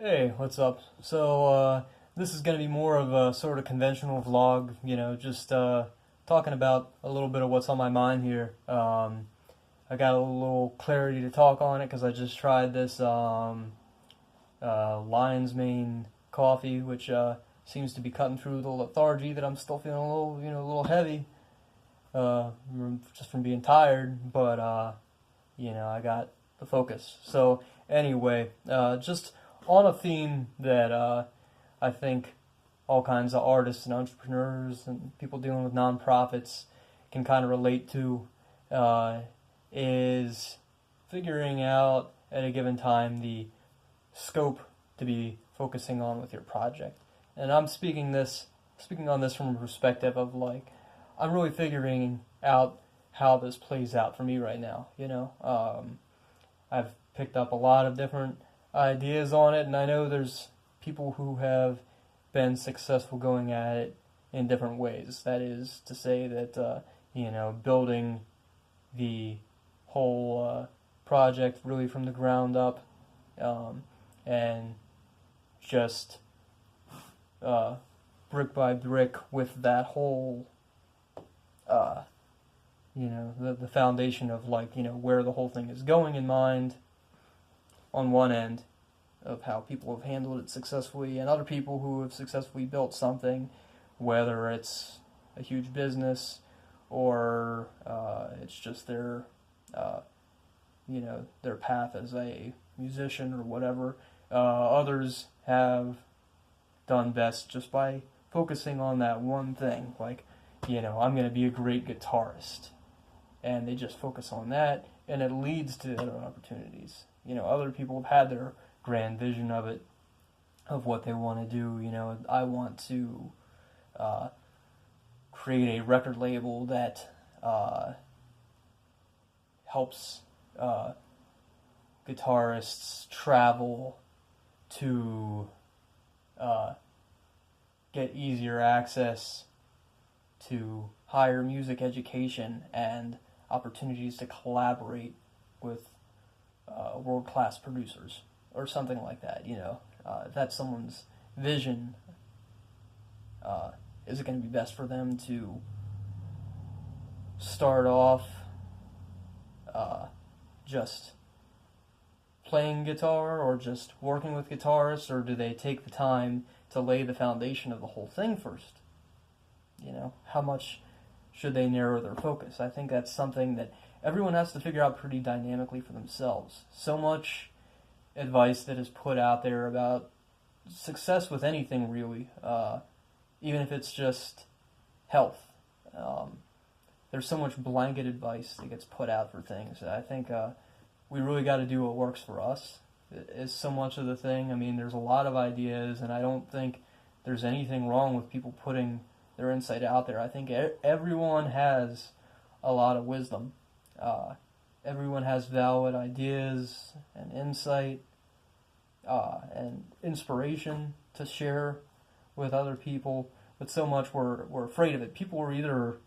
Hey, what's up? This is going to be more of a sort of conventional vlog, just talking about a little bit of what's on my mind here. I got a little clarity to talk on it because I just tried this Lion's Mane coffee, which seems to be cutting through the lethargy that I'm still feeling a little heavy, just from being tired, but, I got the focus. So, anyway, just on a theme that I think all kinds of artists and entrepreneurs and people dealing with nonprofits can kind of relate to, is figuring out at a given time the scope to be focusing on with your project. And I'm speaking on this from a perspective of I'm really figuring out how this plays out for me right now. I've picked up a lot of different ideas on it, and I know there's people who have been successful going at it in different ways. That is to say that building the whole project really from the ground up, and just brick by brick with that whole the foundation of where the whole thing is going in mind on one end of how people have handled it successfully, and other people who have successfully built something, whether it's a huge business or it's just their path as a musician or whatever. Others have done best just by focusing on that one thing, I'm going to be a great guitarist, and they just focus on that, and it leads to other opportunities. Other people have had their grand vision of it, of what they want to do. I want to create a record label that helps guitarists travel to get easier access to higher music education and opportunities to collaborate with world-class producers or something like that. If that's someone's vision, is it going to be best for them to start off just playing guitar or just working with guitarists, or do they take the time to lay the foundation of the whole thing first? How much should they narrow their focus? I think that's something that everyone has to figure out pretty dynamically for themselves. So much advice that is put out there about success with anything, really, even if it's just health. There's so much blanket advice that gets put out for things. I think we really got to do what works for us is so much of the thing. I mean, there's a lot of ideas, and I don't think there's anything wrong with people putting their insight out there. I think everyone has a lot of wisdom. Everyone has valid ideas and insight and inspiration to share with other people, but so much we're afraid of it. People are either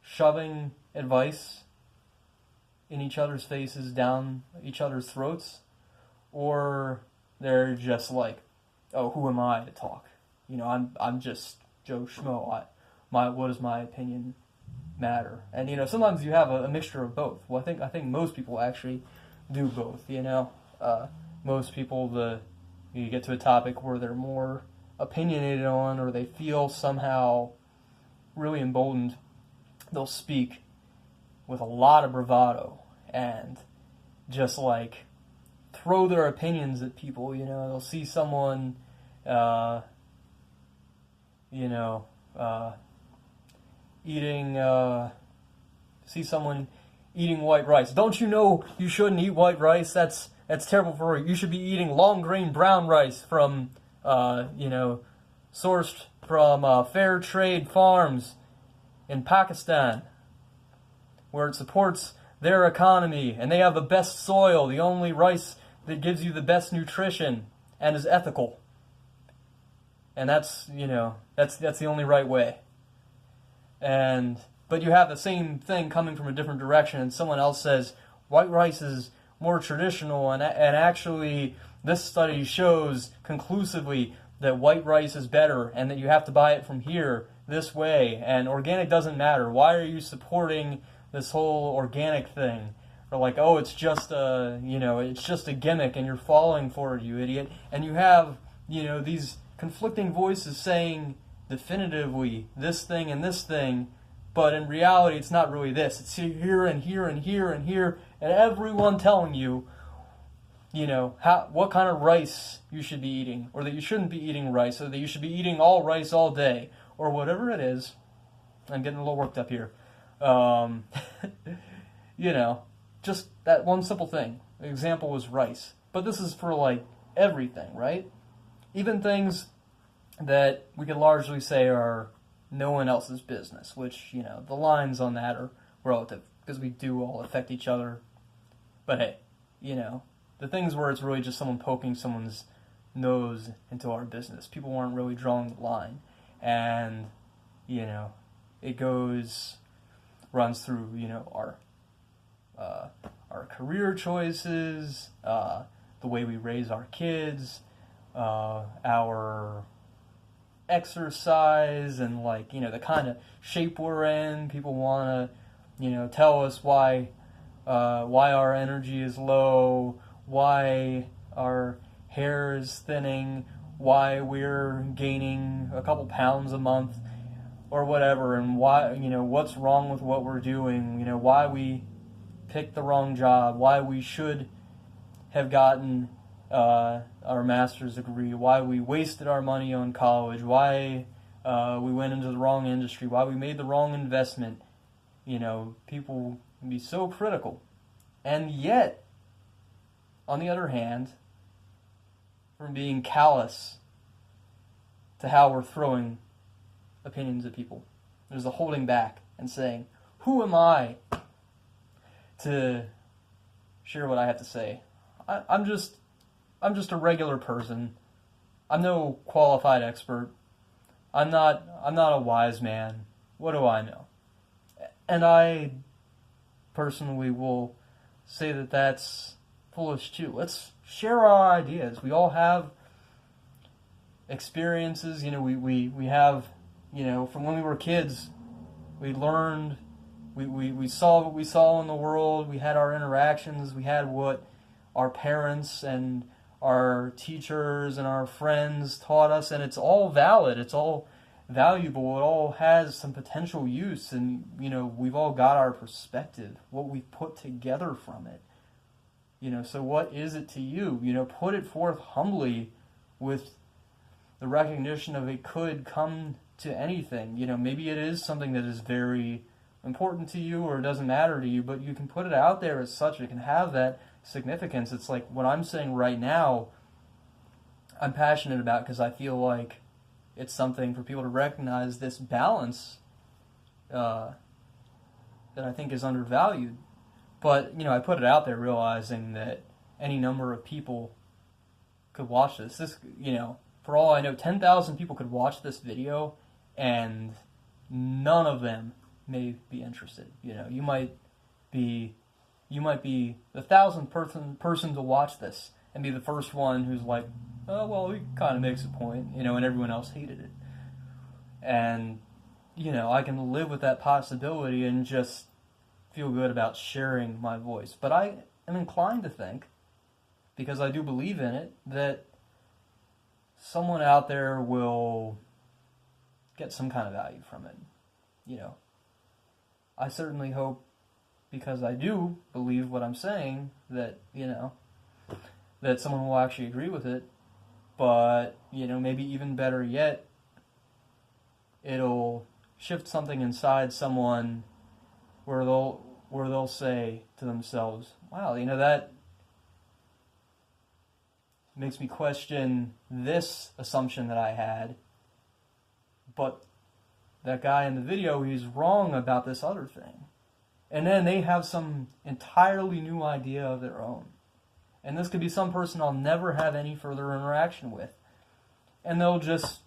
shoving advice in each other's faces, down each other's throats, or they're just oh, who am I to talk? I'm just Joe Schmo. What does my opinion matter? And sometimes you have a mixture of both. Well, I think most people actually do both. Most people, you get to a topic where they're more opinionated on, or they feel somehow really emboldened, they'll speak with a lot of bravado and just throw their opinions at people. They'll see someone eating white rice. Don't you know you shouldn't eat white rice? That's terrible for you. You should be eating long grain brown rice from sourced from fair trade farms in Pakistan, where it supports their economy, and they have the best soil, the only rice that gives you the best nutrition and is ethical. And that's the only right way. But you have the same thing coming from a different direction, and someone else says white rice is more traditional and actually this study shows conclusively that white rice is better and that you have to buy it from here this way, and organic doesn't matter. Why are you supporting this whole organic thing? Or like, oh, it's just it's just a gimmick and you're falling for it, you idiot. And you have, these conflicting voices saying definitively this thing and this thing, but in reality it's not really this. It's here and here and here and here, and everyone telling you, what kind of rice you should be eating, or that you shouldn't be eating rice, or that you should be eating all rice all day, or whatever it is. I'm getting a little worked up here. Just that one simple thing. The example was rice. But this is for, like, everything, right? Even things that we can largely say are no one else's business, which, the lines on that are relative, because we do all affect each other. But hey, the things where it's really just someone poking someone's nose into our business, people aren't really drawing the line. And, it runs through, our career choices, the way we raise our kids, our exercise, and the kind of shape we're in. People want to, tell us why our energy is low, why our hair is thinning, why we're gaining a couple pounds a month, or whatever, and why, what's wrong with what we're doing, why we picked the wrong job, why we should have gotten our master's degree, why we wasted our money on college, why we went into the wrong industry, why we made the wrong investment. People can be so critical. And yet, on the other hand, from being callous to how we're throwing opinions at people, there's a holding back and saying, who am I to share what I have to say? I'm just a regular person. I'm no qualified expert. I'm not a wise man. What do I know? And I personally will say that that's foolish too. Let's share our ideas. We all have experiences. We have, from when we were kids, we learned. We saw what we saw in the world. We had our interactions. We had what our parents and our teachers and our friends taught us, and it's all valid. It's all valuable. It all has some potential use, and we've all got our perspective, what we've put together from it. So what is it to you? Put it forth humbly with the recognition of it could come to anything. Maybe it is something that is very important to you or it doesn't matter to you, but you can put it out there as such. It can have that significance. It's like what I'm saying right now, I'm passionate about because I feel like it's something for people to recognize this balance that I think is undervalued. But, I put it out there realizing that any number of people could watch this. For all I know, 10,000 people could watch this video and none of them may be interested. You might be the 1,000th person to watch this and be the first one who's like, oh, well, he kind of makes a point, and everyone else hated it. And, I can live with that possibility and just feel good about sharing my voice. But I am inclined to think, because I do believe in it, that someone out there will get some kind of value from it. I certainly hope, because I do believe what I'm saying, that, that someone will actually agree with it. But, maybe even better yet, it'll shift something inside someone where they'll say to themselves, wow, that makes me question this assumption that I had, but that guy in the video, he's wrong about this other thing. And then they have some entirely new idea of their own. And this could be some person I'll never have any further interaction with. And they'll just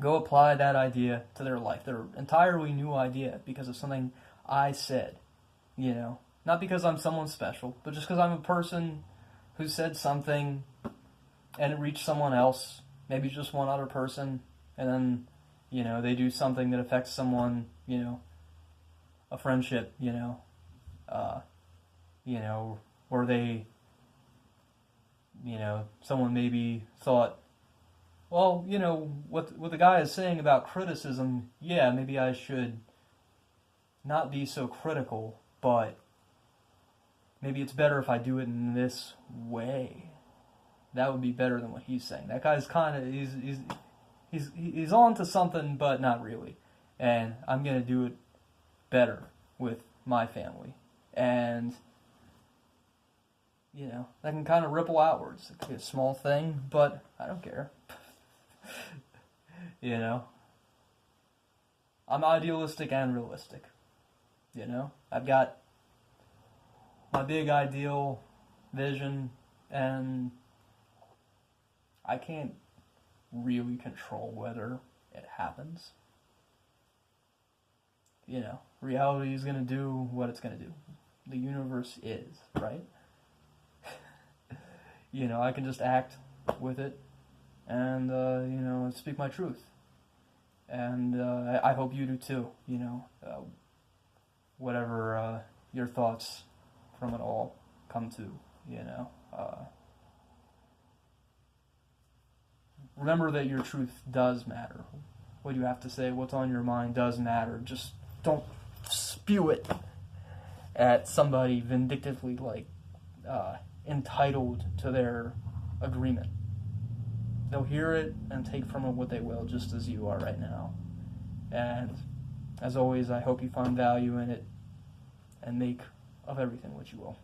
go apply that idea to their life, their entirely new idea, because of something I said. Not because I'm someone special, but just because I'm a person who said something and it reached someone else, maybe just one other person, and then, they do something that affects someone, a friendship, where they, someone maybe thought, well, what the guy is saying about criticism, yeah, maybe I should not be so critical, but maybe it's better if I do it in this way. That would be better than what he's saying. That guy's kind of, he's on to something, but not really. And I'm going to do it better with my family. And, that can kind of ripple outwards. It could be a small thing, but I don't care. I'm idealistic and realistic. I've got my big ideal vision, and I can't really control whether it happens. Reality is going to do what it's going to do. The universe is, right? I can just act with it and, speak my truth. And I hope you do too, whatever your thoughts from it all come to, remember that your truth does matter. What you have to say, what's on your mind does matter. Just don't spew it at somebody vindictively, entitled to their agreement. They'll hear it and take from it what they will, just as you are right now. And as always, I hope you find value in it and make of everything what you will.